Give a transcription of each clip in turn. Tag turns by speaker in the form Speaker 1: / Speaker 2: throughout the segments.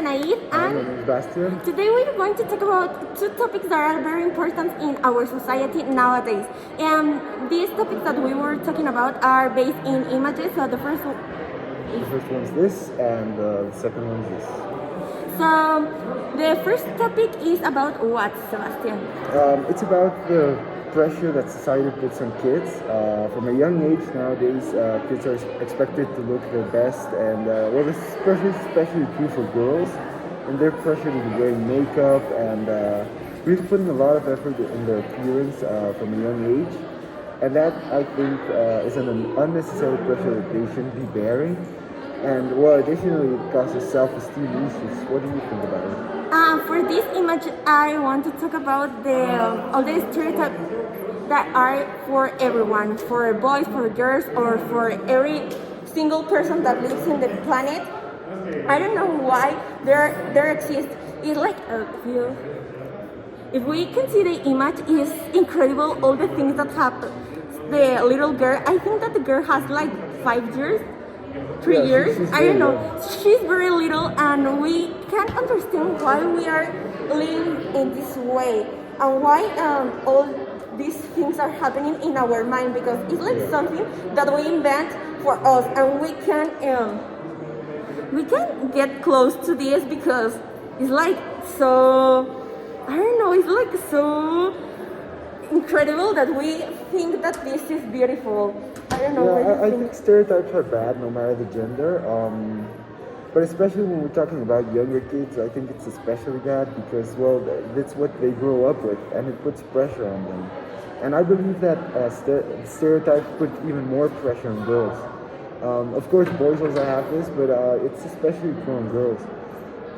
Speaker 1: Anaid,
Speaker 2: My
Speaker 1: and
Speaker 2: name is Bastian.
Speaker 1: today we're going to talk about two topics that are very important in our society nowadays. And these topics that we were talking about are based in images. So
Speaker 2: The first one's this, and the second one's this.
Speaker 1: so the first topic is about what, Sebastian?
Speaker 2: It's about the pressure that society puts on kids. From a young age nowadays, kids are expected to look their best, and well, this is especially true for girls, and they're pressured into wearing makeup and really putting a lot of effort in their appearance from a young age. And that, I think, is an unnecessary pressure that they shouldn't be bearing. And well, additionally, it causes self-esteem issues. What do you think about it?
Speaker 1: For this image, I want to talk about all the stereotypes that are for everyone, for boys, for girls, or for every single person that lives in the planet. I don't know why there exists. It's like if we can see the image, is incredible. All the things that happen. The little girl, I think that the girl has like 5 years. 3 years,
Speaker 2: she's
Speaker 1: I don't know.
Speaker 2: young.
Speaker 1: She's very little, and we can't understand why we are living in this way and why all these things are happening in our mind, because it's like something that we invent for us, and we can get close to this because it's like so, I don't know, it's like so incredible that we think that this is beautiful. I don't know.
Speaker 2: Yeah, I think stereotypes are bad, no matter the gender. But especially when we're talking about younger kids, I think it's especially bad because, well, that's what they grow up with, and it puts pressure on them. And I believe that stereotypes put even more pressure on girls. Of course, boys also have this, but it's especially true on girls.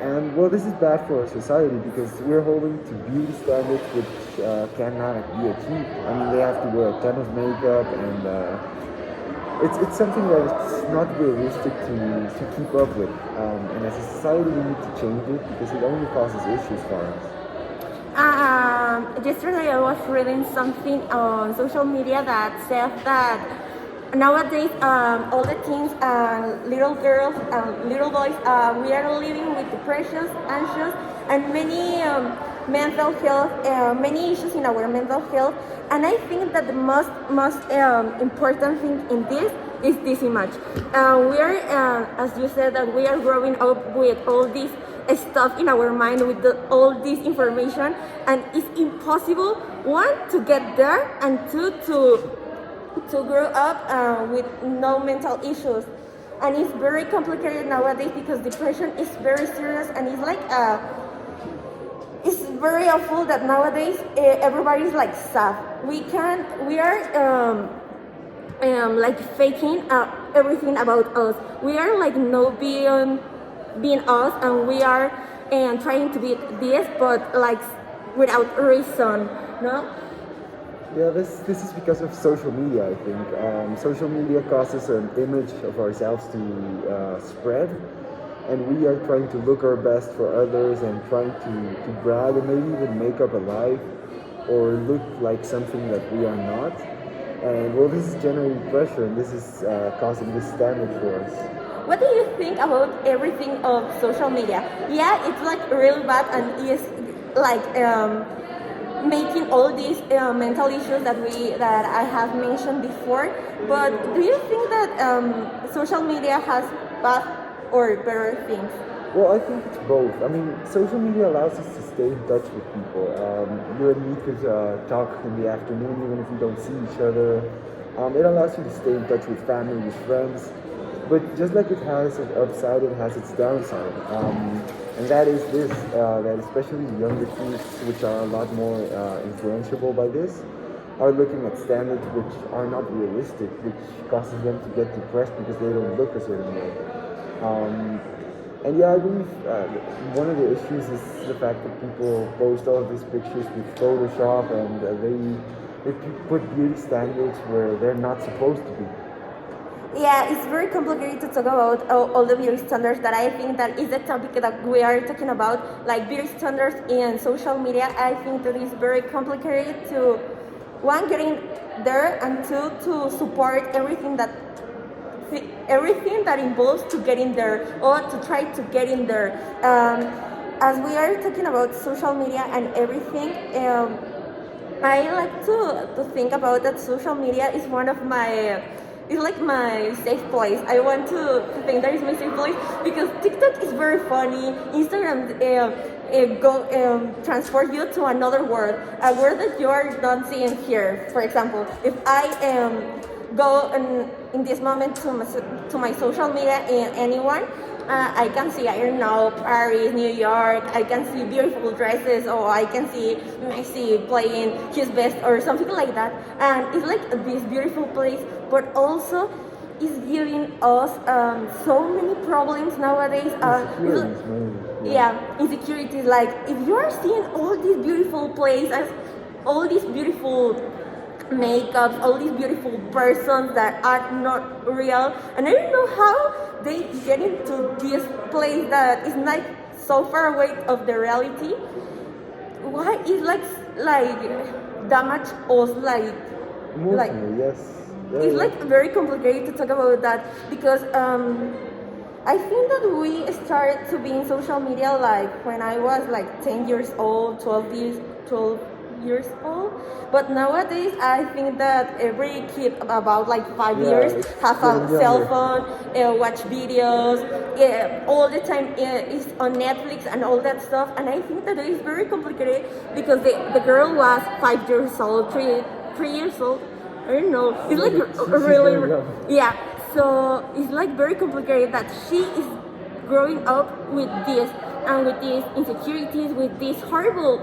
Speaker 2: And well, this is bad for our society because we're holding to beauty standards which cannot be achieved. I mean, they have to wear a ton of makeup, and it's something that is not realistic to keep up with. And as a society, we need to change it because it only causes issues for us.
Speaker 1: Yesterday I was reading something on social media that said that nowadays all the teens, little girls, little boys, we are living with depression, anxious, and many mental health, many issues in our mental health. And I think that the most important thing in this is this image. We are, as you said, that we are growing up with all this stuff in our mind, with all this information, and it's impossible, one, to get there, and two, to grow up with no mental issues. And it's very complicated nowadays because depression is very serious, and it's like it's very awful that nowadays everybody's like sad. We are like faking everything about us. We are like no being us, and we are trying to be this, but like without reason, no?
Speaker 2: Yeah, this is because of social media, I think. Social media causes an image of ourselves to spread, and we are trying to look our best for others and trying to brag and maybe even make up a life or look like something that we are not. And well, this is generating pressure, and this is causing this damage for us.
Speaker 1: What do you think about everything of social media? Yeah, it's like really bad, and is like making all these mental issues that I have mentioned before. But do you think that social media has bad or better things?
Speaker 2: Well, I think it's both. I mean, social media allows us to stay in touch with people. You and me could talk in the afternoon even if we don't see each other. It allows you to stay in touch with family, with friends. But just like it has its upside, it has its downside. And that is this, that especially younger kids, which are a lot more influenceable by this, are looking at standards which are not realistic, which causes them to get depressed because they don't look a certain way. And yeah, I believe one of the issues is the fact that people post all of these pictures with Photoshop, and they put beauty standards where they're not supposed to be.
Speaker 1: Yeah, it's very complicated to talk about all the beauty standards. That I think that is the topic that we are talking about, like beauty standards in social media. I think that it's very complicated to, one, getting there, and two, to support everything that everything that involves to get in there or to try to get in there. As we are talking about social media and everything, I like to think about that social media is one of my it's like my safe place. I want to think that is my safe place because TikTok is very funny. Instagram go transport you to another world, a world that you are not seeing here. For example, if I go in this moment to my social media and anyone, I can see, I don't know, Paris, New York, I can see beautiful dresses, or I can see Messi playing his best, or something like that. And it's like this beautiful place, but also it's giving us so many problems nowadays.
Speaker 2: Insecurities, maybe.
Speaker 1: Yeah, insecurities. Like, if you are seeing all these beautiful places, all these beautiful makeups, all these beautiful persons that are not real, and I don't know how they get into this place that is like so far away of the reality. Why is like damage us
Speaker 2: Emotionally, yes. Yeah,
Speaker 1: it's
Speaker 2: yeah.
Speaker 1: like very complicated to talk about that because I think that we started to be in social media like when I was like 10 years old, 12 years old. But nowadays, I think that every kid about like 5 years
Speaker 2: It's
Speaker 1: have a
Speaker 2: getting
Speaker 1: cell
Speaker 2: younger.
Speaker 1: phone, watch videos, all the time is on Netflix and all that stuff. And I think that it is very complicated because the girl was 5 years old, three years old. I don't know. It's like
Speaker 2: She's
Speaker 1: really,
Speaker 2: very young.
Speaker 1: yeah. So it's like very complicated that she is growing up with this and with these insecurities, with this horrible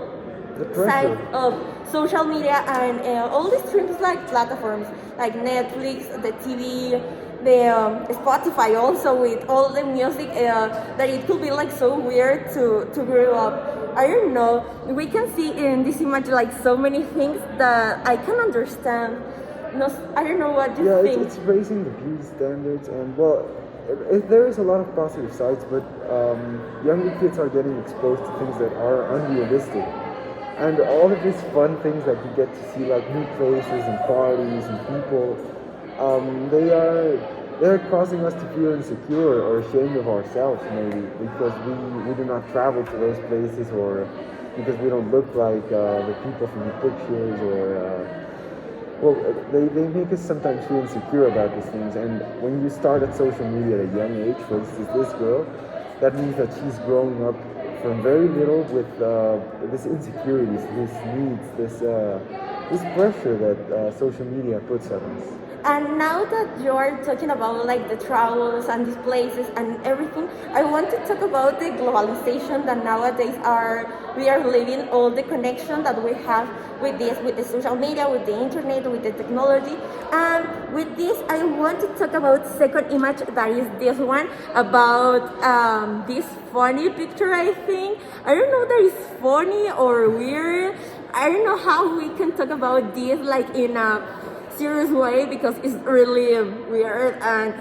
Speaker 2: The
Speaker 1: side
Speaker 2: pressure.
Speaker 1: of social media and all these streams like platforms like Netflix, the TV, the Spotify also with all the music that it could be like so weird to grow up. I don't know. We can see in this image like so many things that I can understand. No, I don't know what you
Speaker 2: Yeah,
Speaker 1: think.
Speaker 2: it's raising the beauty standards, and well, there is a lot of positive sides, but younger kids are getting exposed to things that are unrealistic. And all of these fun things that you get to see, like new places and parties and people, they're causing us to feel insecure or ashamed of ourselves, maybe because we do not travel to those places, or because we don't look like the people from the pictures, or well, they make us sometimes feel insecure about these things. And when you start at social media at a young age, for instance, this girl, that means that she's growing up from very little with this insecurities, this needs, this pressure that social media puts on us.
Speaker 1: And now that you're talking about like the travels and these places and everything, I want to talk about the globalization that nowadays we are living, all the connection that we have with this, with the social media, with the internet, with the technology. And with this, I want to talk about second image, that is this one, about this funny picture, I think. I don't know that it's funny or weird. I don't know how we can talk about this like in a serious way because it's really weird and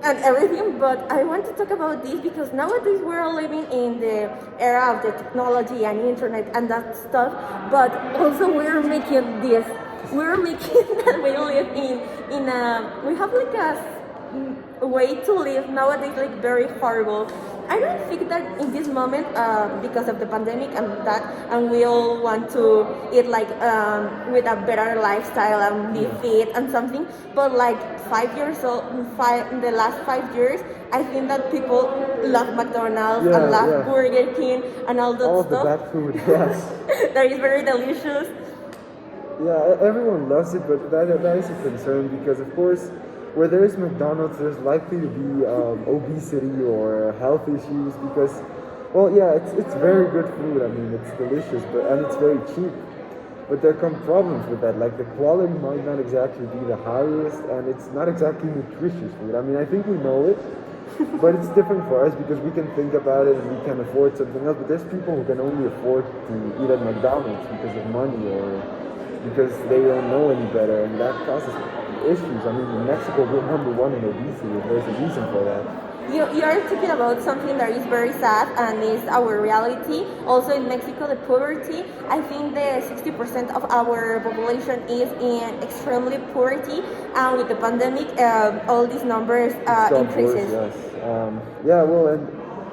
Speaker 1: everything, but I want to talk about this because nowadays we're living in the era of the technology and internet and that stuff, but also we're making that we live in a we have like a way to live nowadays like very horrible. I don't think that in this moment, because of the pandemic and that, and we all want to eat like with a better lifestyle and be fit and something. But like 5 years old, in the last 5 years, I think that people love McDonald's and love
Speaker 2: Yeah.
Speaker 1: Burger King and all that
Speaker 2: All of the
Speaker 1: stuff.
Speaker 2: bad food, yes.
Speaker 1: That is very delicious.
Speaker 2: Yeah, everyone loves it, but that is a concern because, of course, where there is McDonald's, there's likely to be obesity or health issues because, well, yeah, it's very good food. I mean, it's delicious, and it's very cheap. But there come problems with that. Like the quality might not exactly be the highest, and it's not exactly nutritious food. I mean, I think we know it, but it's different for us because we can think about it and we can afford something else. But there's people who can only afford to eat at McDonald's because of money or because they don't know any better, and that causes issues. I mean, in Mexico, we're number one in obesity. There's a reason for that.
Speaker 1: you are talking about something that is very sad and is our reality. Also in Mexico, the poverty. I think the 60% of our population is in extremely poverty, and with the pandemic, all these numbers
Speaker 2: It's got worse,
Speaker 1: increases.
Speaker 2: yes. Yeah, well, and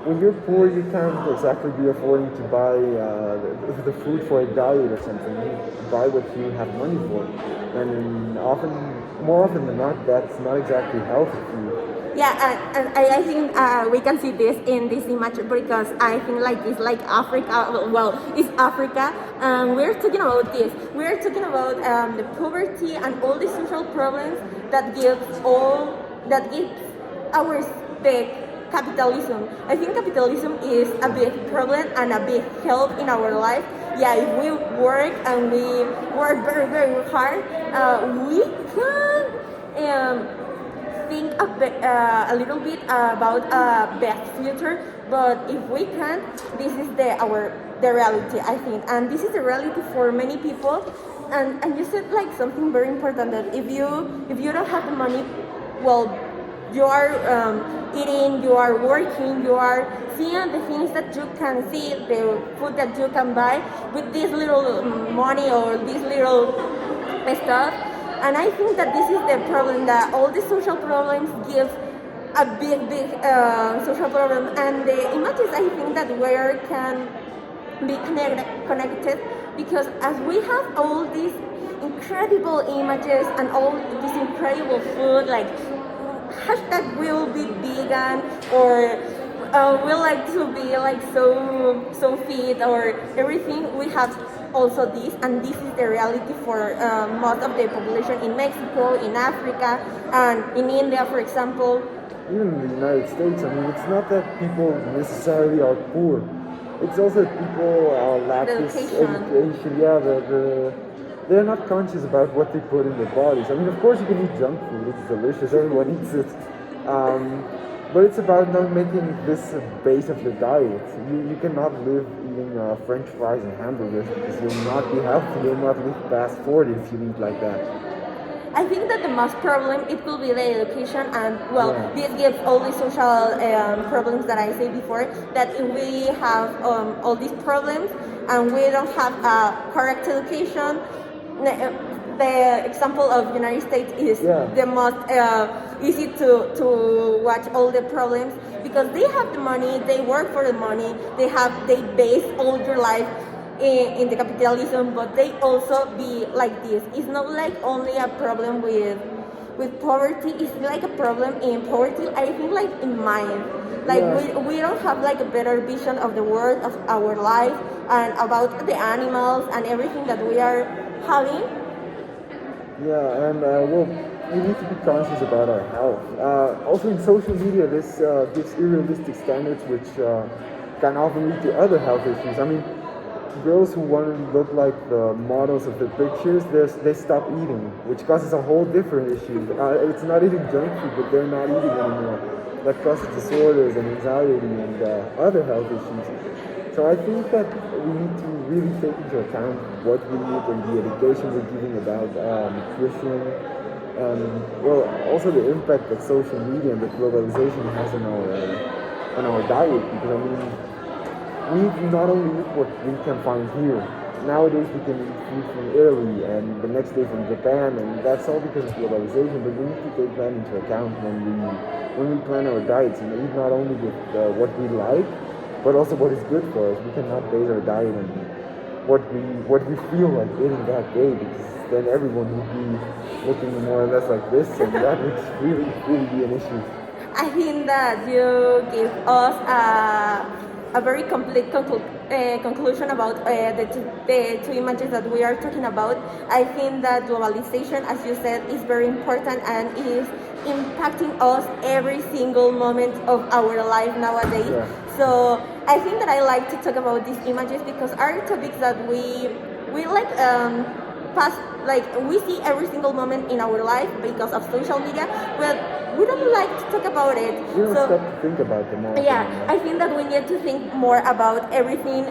Speaker 2: when you're poor, you can't exactly be affording to buy the food for a diet or something. You buy what you have money for, and more often than not, that's not exactly healthy food.
Speaker 1: Yeah, and I think we can see this in this image because I think like it's like Africa. Well, it's Africa, and we're talking about this. We're talking about the poverty and all the social problems that gives our the capitalism. I think capitalism is a big problem and a big help in our life. Yeah, if we work and we work very hard, we can. Think a little bit about a best future, but if we can't, this is the reality, I think, and this is the reality for many people. And you said like something very important, that if you don't have the money, well, you are eating, you are working, you are seeing the things that you can see, the food that you can buy with this little money or this little stuff. And I think that this is the problem, that all the social problems give a big social problem. And the images, I think that where can be connected, because as we have all these incredible images and all this incredible food, like hashtag will be vegan, or we like to be like so fit or everything. We have also this, and this is the reality for most of the population in Mexico, in Africa, and in India, for example.
Speaker 2: Even in the United States, I mean, it's not that people necessarily are poor. It's also that people lack this education. Yeah, they're not conscious about what they put in their bodies. I mean, of course, you can eat junk food; it's delicious. Everyone eats it. But it's about not making this a base of your diet. You cannot live eating French fries and hamburgers, because you'll not be healthy. You'll not live past 40 if you eat like that.
Speaker 1: I think that the most problem it could be the education, and well, this gives all the social problems that I said before. That if we have all these problems and we don't have a correct education, the example of United States is the most easy to watch all the problems, because they have the money, they work for the money, they base all their life in the capitalism, but they also be like this. It's not like only a problem with poverty. It's like a problem in poverty, I think, like in mind. Like we don't have like a better vision of the world, of our life, and about the animals and everything that we are having.
Speaker 2: Yeah, and well, we need to be conscious about our health. Also in social media, this gives unrealistic standards, which can often lead to other health issues. I mean, girls who want to look like the models of the pictures, they stop eating, which causes a whole different issue. It's not eating junk food, but they're not eating anymore. That causes disorders and anxiety and other health issues. So I think that we need to really take into account what we eat and the education we're giving about nutrition, and well, also the impact that social media and the globalization has on our diet. Because I mean, we not only eat what we can find here. Nowadays we can eat food from Italy and the next day from Japan, and that's all because of globalization. But we need to take that into account when we plan our diets, and eat not only with what we like, but also what is good for us. We cannot base our diet on what we feel like eating that day, because then everyone would be looking more or less like this, and that would really be an issue.
Speaker 1: I think that you give us a very complete conclusion about the two images that we are talking about. I think that globalization, as you said, is very important and is impacting us every single moment of our life nowadays.
Speaker 2: Yeah.
Speaker 1: So I think that I like to talk about these images because are topics that we like pass, like we see every single moment in our life because of social media, but we don't like to talk about it.
Speaker 2: We don't stop to think about them all.
Speaker 1: Yeah, I think that we need to think more about everything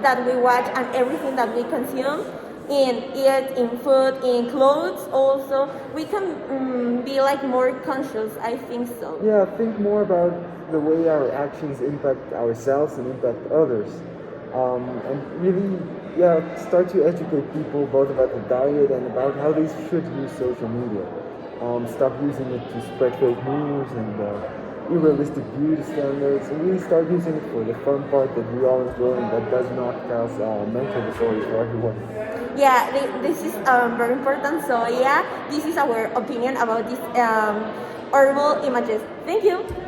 Speaker 1: that we watch and everything that we consume, in food, in clothes also. We can be like more conscious, I think so.
Speaker 2: Yeah, think more about the way our actions impact ourselves and impact others. And really, yeah, start to educate people both about the diet and about how they should use social media. Stop using it to spread fake news and unrealistic beauty standards, and really start using it for the fun part that we all enjoy and that does not cause mental disorders for everyone.
Speaker 1: Yeah, this is very important. So yeah, this is our opinion about these horrible images. Thank you.